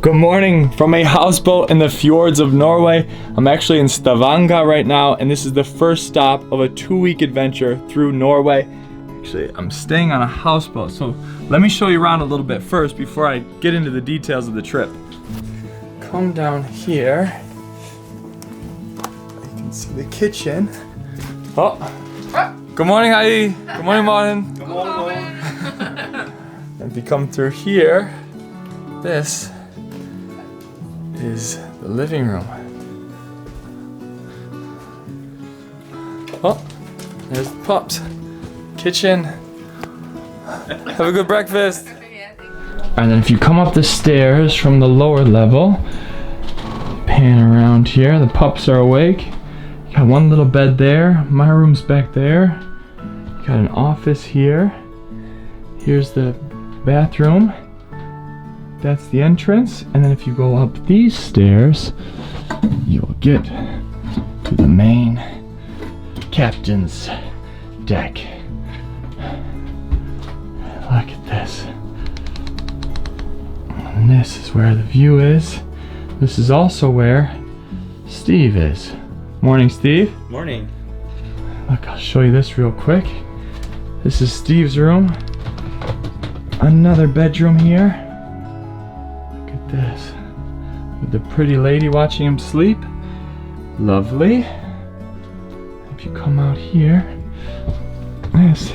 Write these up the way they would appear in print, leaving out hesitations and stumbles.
Good morning from a houseboat in the fjords of Norway. I'm actually in Stavanger right now, and this is the first stop of a 2-week adventure through Norway. Actually, I'm staying on a houseboat, so let me show you around a little bit first before I get into the details of the trip. Come down here. You can see the kitchen. Oh, good morning, Heidi. Good morning, Martin. Good morning. And if you come through here, this is the living room. Oh, there's the pups. Kitchen. Have a good breakfast. And then if you come up the stairs from the lower level, pan around here, the pups are awake. You got one little bed there. My room's back there. You got an office here. Here's the bathroom. That's the entrance, and then if you go up these stairs, you'll get to the main captain's deck. Look at this. And this is where the view is. This is also where Steve is. Morning, Steve. Morning. Look, I'll show you this real quick. This is Steve's room. Another bedroom here. This with the pretty lady watching him sleep. Lovely. If you come out here, yes.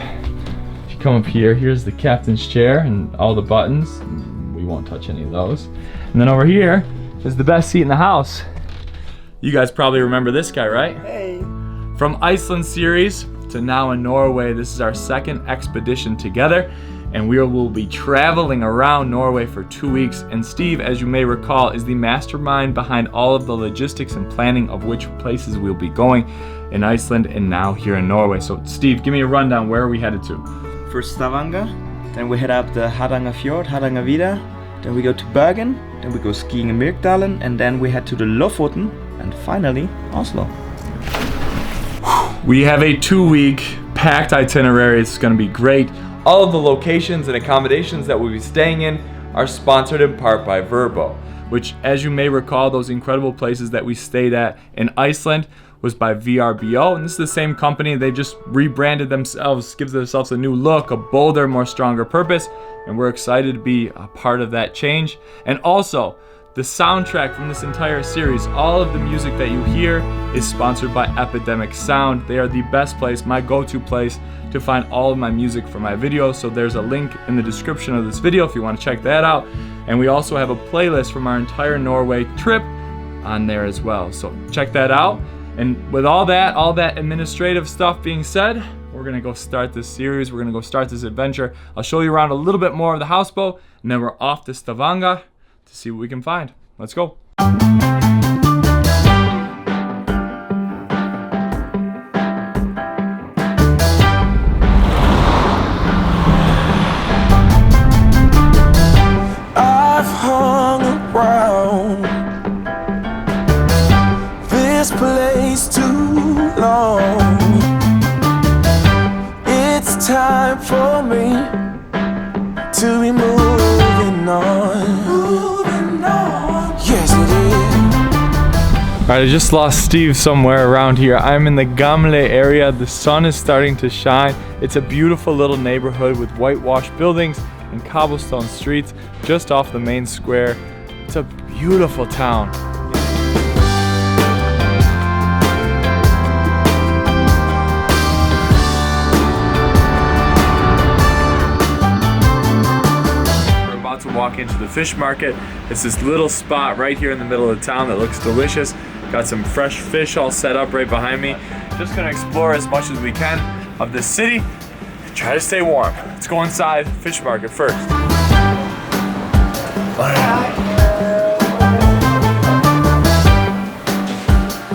If you come up here, here's the captain's chair and all the buttons. We won't touch any of those. And then over here is the best seat in the house. You guys probably remember this guy, right? Hey. From Iceland series to now in Norway, this is our second expedition together. And we will be traveling around Norway for 2 weeks. And Steve, as you may recall, is the mastermind behind all of the logistics and planning of which places we'll be going in Iceland and now here in Norway. So Steve, give me a rundown. Where are we headed to? First Stavanger, then we head up the Hardangerfjord, Hardangervidda, then we go to Bergen, then we go skiing in Preikestolen, and then we head to the Lofoten, and finally Oslo. We have a 2-week packed itinerary. It's going to be great. All of the locations and accommodations that we'll be staying in are sponsored in part by Verbo, which, as you may recall, those incredible places that we stayed at in Iceland was by VRBO, and this is the same company. They just rebranded themselves, gives themselves a new look, a bolder, more stronger purpose, and we're excited to be a part of that change. And also, the soundtrack from this entire series, all of the music that you hear is sponsored by Epidemic Sound. They are the best place, my go-to place to find all of my music for my videos. So there's a link in the description of this video if you want to check that out. And we also have a playlist from our entire Norway trip on there as well. So check that out. And with all that administrative stuff being said, we're gonna go start this series. We're gonna go start this adventure. I'll show you around a little bit more of the houseboat, and then we're off to Stavanger to see what we can find. Let's go. I've hung around this place too long. It's time for me to be moving on. Alright, I just lost Steve somewhere around here. I'm in the Gamle area. The sun is starting to shine. It's a beautiful little neighborhood with whitewashed buildings and cobblestone streets just off the main square. It's a beautiful town. We're about to walk into the fish market. It's this little spot right here in the middle of the town that looks delicious. Got some fresh fish all set up right behind me. Just gonna explore as much as we can of this city. Try to stay warm. Let's go inside fish market first.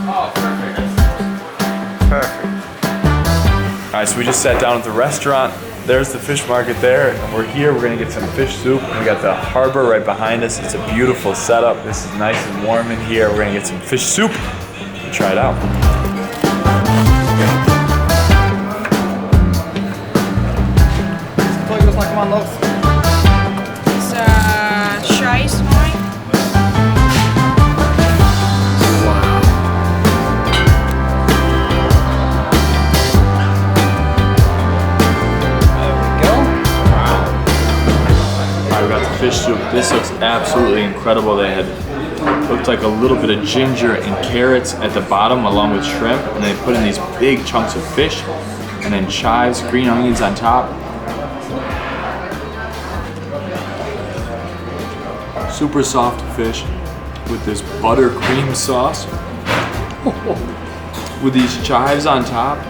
Oh, perfect. All right, so we just sat down at the restaurant. There's the fish market there, and we're here. We're gonna get some fish soup. We got the harbor right behind us. It's a beautiful setup. This is nice and warm in here. We're gonna get some fish soup and try it out. Så, scheis mooi. Alright, we got the fish soup. This looks absolutely incredible. They had looked like a little bit of ginger and carrots at the bottom along with shrimp, and they put in these big chunks of fish and then chives, green onions on top. Super soft fish with this buttercream sauce with these chives on top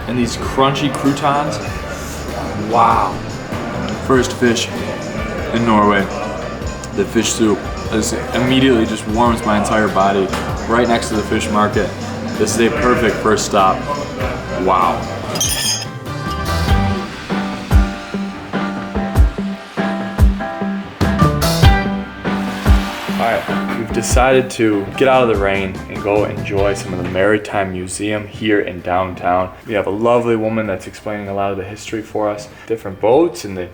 and these crunchy croutons. Wow. First fish in Norway, the fish soup. This immediately just warms my entire body right next to the fish market. This is a perfect first stop. Wow. Alright, we've decided to get out of the rain and go enjoy some of the Maritime Museum here in downtown. We have a lovely woman that's explaining a lot of the history for us, different boats and the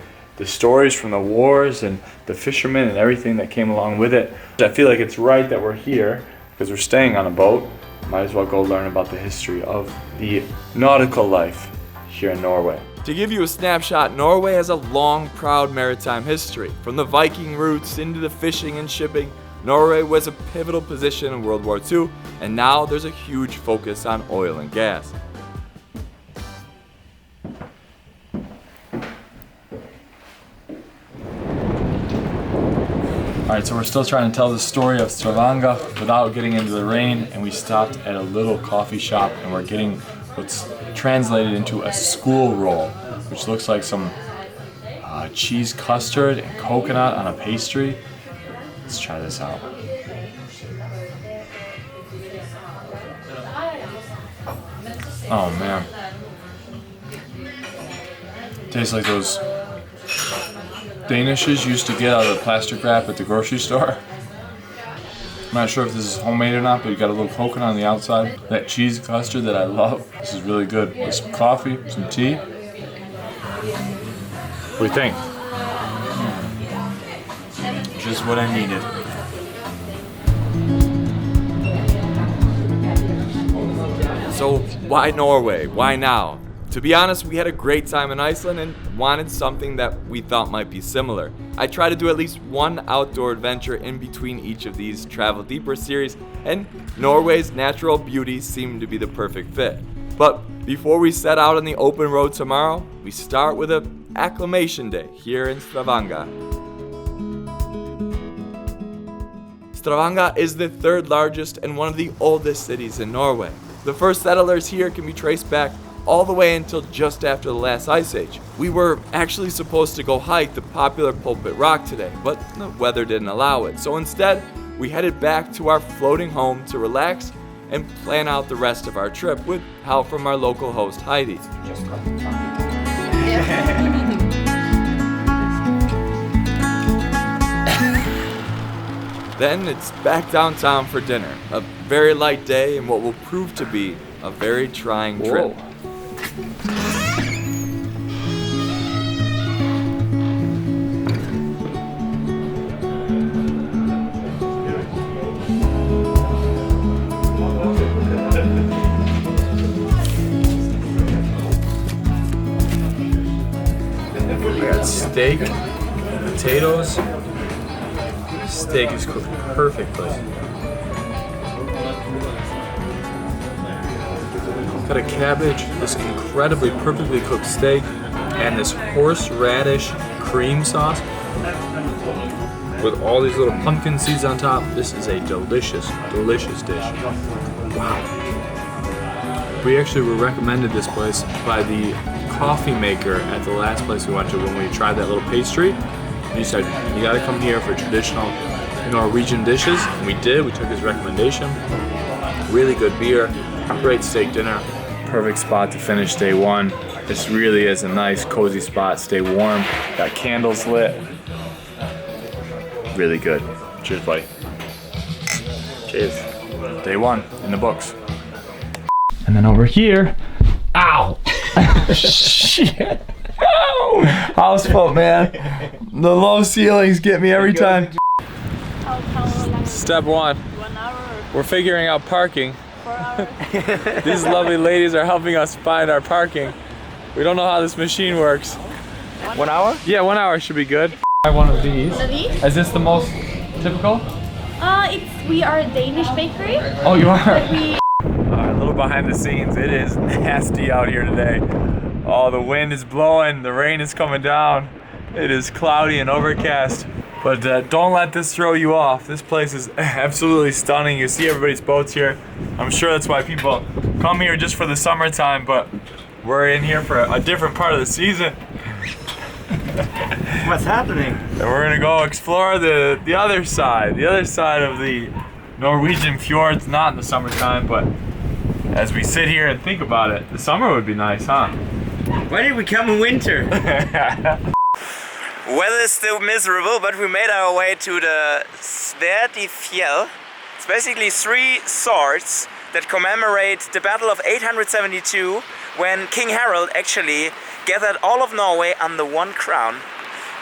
stories from the wars and the fishermen and everything that came along with it. I feel like it's right that we're here because we're staying on a boat. Might as well go learn about the history of the nautical life here in Norway. To give you a snapshot, Norway has a long, proud maritime history. From the Viking roots into the fishing and shipping, Norway was a pivotal position in World War II, and now there's a huge focus on oil and gas. Alright, so we're still trying to tell the story of Stavanger without getting into the rain, and we stopped at a little coffee shop and we're getting what's translated into a school roll, which looks like some cheese custard and coconut on a pastry. Let's try this out. Oh man. Tastes like those Danishes used to get out of the plastic wrap at the grocery store. I'm not sure if this is homemade or not, but you got a little coconut on the outside. That cheese custard that I love. This is really good. With some coffee, some tea. What do you think? Just what I needed. So why Norway? Why now? To be honest, we had a great time in Iceland and wanted something that we thought might be similar. I try to do at least one outdoor adventure in between each of these Travel Deeper series, and Norway's natural beauty seemed to be the perfect fit. But before we set out on the open road tomorrow, we start with an acclimation day here in Stavanger. Stavanger is the third largest and one of the oldest cities in Norway. The first settlers here can be traced back all the way until just after the last ice age. We were actually supposed to go hike the popular Pulpit Rock today, but the weather didn't allow it. So instead, we headed back to our floating home to relax and plan out the rest of our trip with help from our local host, Heidi. Then it's back downtown for dinner. A very light day and what will prove to be a very trying trip. I got steak, potatoes. Steak is cooked perfectly. Got a cabbage, this incredibly perfectly cooked steak, and this horseradish cream sauce with all these little pumpkin seeds on top. This is a delicious, delicious dish. Wow. We actually were recommended this place by the coffee maker at the last place we went to when we tried that little pastry. He said, you gotta come here for traditional Norwegian dishes. And we did, we took his recommendation. Really good beer, great steak dinner. Perfect spot to finish day one. This really is a nice, cozy spot. Stay warm. Got candles lit. Really good. Cheers, buddy. Cheers. Day one in the books. And then over here, ow! Shit! Ow! Houseboat, man. The low ceilings get me every time. Step one. 1 hour. We're figuring out parking. 4 hours. These lovely ladies are helping us find our parking. We don't know how this machine works. 1 hour? Yeah, 1 hour should be good. One of these. These? Is this the most typical? We are a Danish bakery. Oh, you are? But A little behind the scenes. It is nasty out here today. Oh, the wind is blowing, the rain is coming down. It is cloudy and overcast. But don't let this throw you off. This place is absolutely stunning. You see everybody's boats here. I'm sure that's why people come here just for the summertime, but we're in here for a different part of the season. What's happening? And we're gonna go explore the other side of the Norwegian Fjords, not in the summertime, but as we sit here and think about it, the summer would be nice, huh? Why did we come in winter? Weather is still miserable, but we made our way to the Sverdifjell. It's basically 3 swords that commemorate the Battle of 872, when King Harald actually gathered all of Norway under one crown.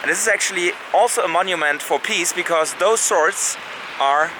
And this is actually also a monument for peace, because those swords are